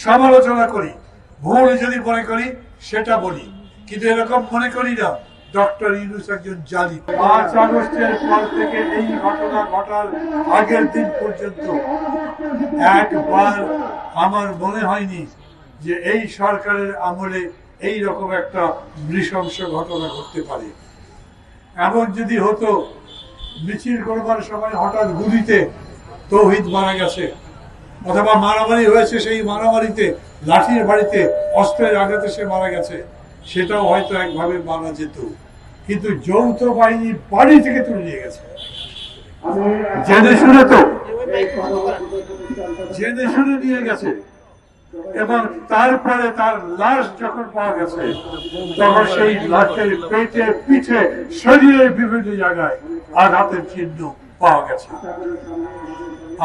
সমালোচনা করি, ভুল যদি মনে করি সেটা বলি, কিন্তু এরকম মনে করি না ডক্টর ইউনূস একজন জালিম। 5 আগস্টের পর থেকে এই ঘটনা ঘটার আগের দিন পর্যন্ত একবার আমার মনে হয়নি যে এই সরকারের আমলে এই রকম একটা নৃশংস ঘটনা ঘটতে পারে। এমন যদি হতো, মিছিল করবার সময় হঠাৎ গুলিতে তৌহিদ মারা গেছে, অথবা মারামারি হয়েছে, সেই মারামারিতে লাঠির বাড়িতে অস্ত্রের আঘাতে সে মারা গেছে, সেটাও হয়তো একভাবে মারা যেত। কিন্তু যৌথ বাহিনী বাড়ি থেকে তুলে নিয়ে গেছে, জেনে শুনে, তো জেনে শুনে নিয়ে গেছে। এবং তারপরে তার লাশ যখন পাওয়া গেছে, তখন সেই লাশের পেটে, পিঠে, শরীরের বিভিন্ন জায়গায় আঘাতের চিহ্ন পাওয়া গেছে।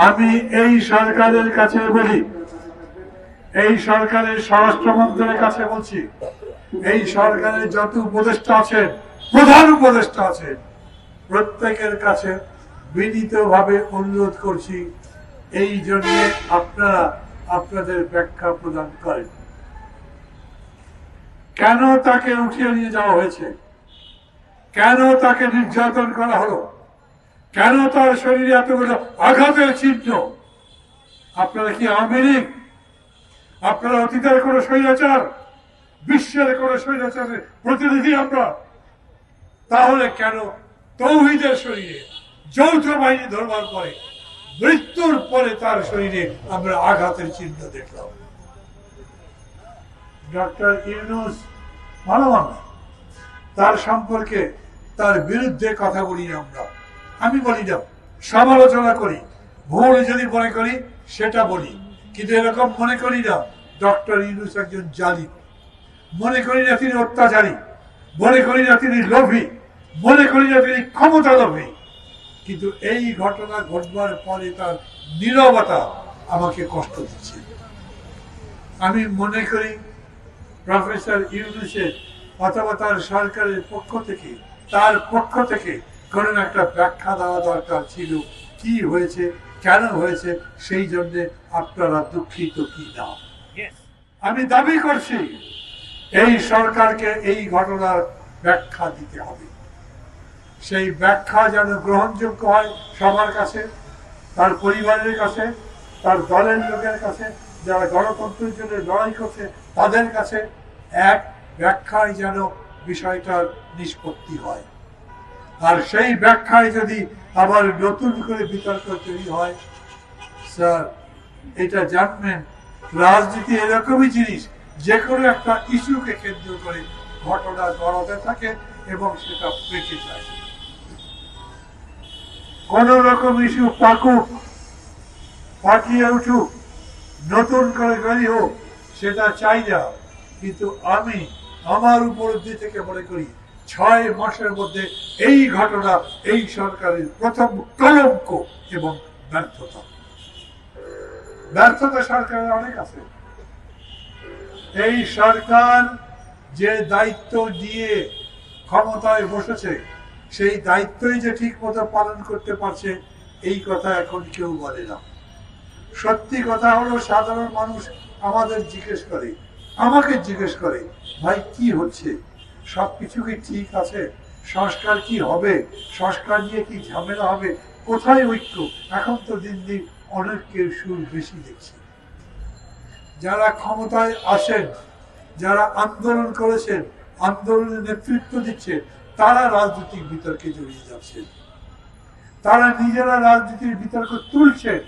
আমি এই সরকারের কাছে বলি, এই সরকারের স্বরাষ্ট্রমন্ত্রীর কাছে বলছি, এই সরকারের যত উপদেষ্টা আছেন, প্রধান উপদেষ্টা আছেন, প্রত্যেকের কাছে বিনীতভাবে অনুরোধ করছি, এই জন্য আপনারা আপনাদের ব্যাখ্যা প্রদান করেন। কেন তাকে উঠিয়ে নিয়ে যাওয়া হয়েছে? কেন তাকে নির্যাতন করা হলো? কেন তার শরীরে এতগুলো আঘাতের চিহ্ন? আপনারা কি আওয়ামী লীগ? আপনারা অতীতের কোন স্বৈরাচার, বিশ্বের কোন স্বৈরাচারের প্রতিনিধি আমরা? তাহলে কেন তৌহিদের শরীরে যৌথ বাহিনী ধরবার পরে, মৃত্যুর পরে তার শরীরে আমরা আঘাতের চিহ্ন দেখলাম? ডক্টর ইউনূস ভালো মানুষ, তার সম্পর্কে, তার বিরুদ্ধে কথা বলি না আমরা। আমি বলি না, সমালোচনা করি, ভুল যদি মনে করি সেটা বলি, কিন্তু এরকম মনে করি না ডক্টর ইউনূস একজন জালিম, মনে করি না তিনি অত্যাচারী, মনে করি না তিনি লোভী, মনে করি না তিনি ক্ষমতা লোভী। কিন্তু এই ঘটনা ঘটবার পরে তার নীরবতা আমাকে কষ্ট দিচ্ছে। আমি মনে করি প্রফেসর ইউনূসের অথবা তার সরকারের পক্ষ থেকে, তার পক্ষ থেকে কোন একটা ব্যাখ্যা দেওয়া দরকার ছিল, কি হয়েছে, কেন হয়েছে, সেই জন্য আপনারা দুঃখিত কি না। আমি দাবি করছি এই সরকারকে এই ঘটনার ব্যাখ্যা দিতে হবে। সেই ব্যাখ্যা যেন গ্রহণযোগ্য হয় সবার কাছে, তার পরিবারের কাছে, তার দলের লোকের কাছে, যারা গণতন্ত্রের জন্য লড়াই করছে তাদের কাছে। এক ব্যাখ্যায় যেন বিষয়টার নিষ্পত্তি হয়। আর সেই ব্যাখ্যায় যদি আবার নতুন করে বিতর্ক তৈরি হয়, স্যার এটা জানবেন, রাজনীতি এরকমই জিনিস, যে কোনো একটা ইস্যুকে কেন্দ্র করে ঘটনা গড়াতে থাকে এবং সেটা পেকে যায়। কোন রকম ইস্যু পাকুক, পাকিয়ে উঠুক, নতুন করে তৈরি হোক, সেটা চাই না। কিন্তু আমি আমার উপলব্ধি থেকে মনে করি 6 মাসের মধ্যে এই ঘটনা এই সরকারের প্রথম কলঙ্ক এবং ব্যর্থতা। ব্যর্থতা সরকারের অনেক আছে। এই সরকার যে দায়িত্ব নিয়ে ক্ষমতায় বসেছে, সেই দায়িত্বই যে ঠিক মতো পালন করতে পারছে এই কথা এখন কেউ বলে না। সত্যি কথা হলো, সাধারণ মানুষ আমাদের জিজ্ঞেস করে, আমাকে জিজ্ঞেস করে, ভাই কি হচ্ছে, সবকিছু কি ঠিক আছে, সংস্কার কি হবে, সংস্কার নিয়ে কি ঝামেলা হবে, কোথায় ঐক্য? এখন তো দিন দিন অনেকের সুর বেশি দেখছি। যারা ক্ষমতায় আসেন, যারা আন্দোলন করেছেন, আন্দোলনের নেতৃত্ব দিচ্ছেন, তারা রাজনৈতিক বিতর্কে জড়িয়ে যাচ্ছেন। তারা নিজেরা রাজনীতির বিতর্ক তুলছেন,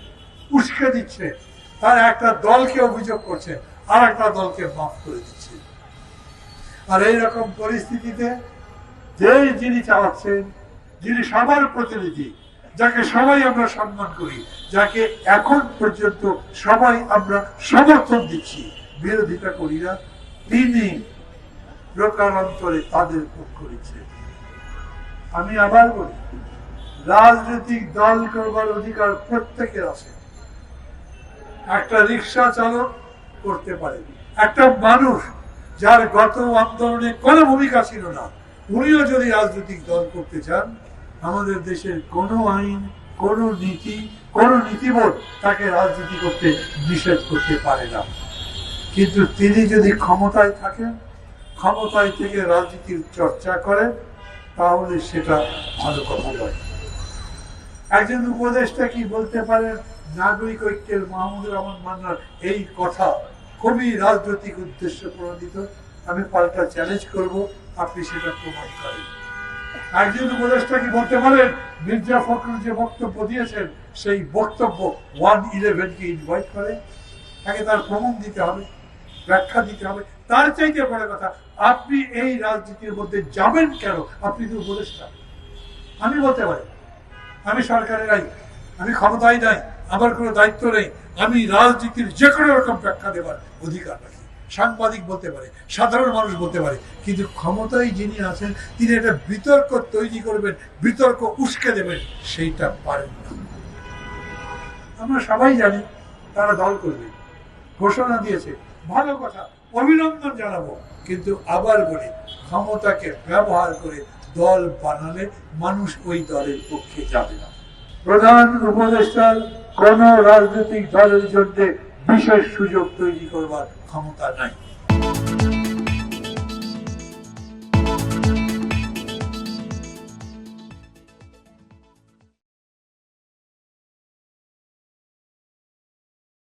উস্কে দিচ্ছে। তারা একটা দলকে অভিযোগ করছে, আর একটা দলকে মাফ করে দিচ্ছে। আর এইরকম পরিস্থিতিতে যিনি চালাচ্ছেন, যিনি সবার প্রতিনিধি, যাকে সবাই আমরা সম্মান করি, যাকে এখন পর্যন্ত সবাই আমরা সমর্থন দিচ্ছি, বিরোধিতা করি না, তিনি প্রকারান্তরে তাদের পক্ষ নিচ্ছে। আমি আবার বলি, রাজনৈতিক দল করবার অধিকার প্রত্যেকের আছে। একটা রিক্সা চালক করতে পারে, একটা মানুষ যার গত আন্দোলনে কোনো ভূমিকা ছিল না, উনিও যদি রাজনৈতিক দল করতে চান, আমাদের দেশের কোনো আইন, কোনো নীতি, কোনো নীতিবোধ তাকে রাজনীতি করতে নিষেধ করতে পারে না। কিন্তু তিনি যদি ক্ষমতায় থাকেন, ক্ষমতায় থেকে রাজনীতির চর্চা করেন, তাহলে সেটা ভালো কথা নয়। একজন উপদেষ্টা কি বলতে পারেন নাগরিক ঐক্যের মাহমুদুর রহমান মান্নার এই কথা খুবই রাজনৈতিক উদ্দেশ্য প্রণোদিত? আমি পাল্টা চ্যালেঞ্জ করব, আপনি সেটা প্রমাণ করেন। একজন উপদেষ্টা কি বলতে পারেন মির্জা ফখরুল যে বক্তব্য দিয়েছেন সেই বক্তব্য 111 কে ইনভাইট করে? আগে তার প্রমাণ দিতে হবে, ব্যাখ্যা দিতে হবে। তার চাইতে বড় কথা, আপনি এই রাজনীতির মধ্যে যাবেন কেন? আপনি তো উপদেষ্টা। আমি বলতে পারি আমি সরকারে নাই, আমি ক্ষমতায় নাই, আমার কোনো দায়িত্ব নেই, আমি রাজনীতির যে কোনো রকম ব্যাখ্যা দেবার অধিকার রাখি। সাংবাদিক বলতে পারে, সাধারণ মানুষ বলতে পারে, কিন্তু ক্ষমতায় যিনি আছেন তিনি একটা বিতর্ক তৈরি করবেন, বিতর্ক উস্কে দেবেন, সেইটা পারেন না। আমরা সবাই জানি তারা দল করবে, ঘোষণা দিয়েছে, ভালো কথা, অভিনন্দন জানাবো। কিন্তু আবার বলি, ক্ষমতাকে ব্যবহার করে দল বানালে মানুষ ওই দলের পক্ষে যাবে না। প্রধান উপদেষ্টার কোন রাজনৈতিক দলের জন্য বিশেষ সুযোগ তৈরি করবার ক্ষমতা নাই।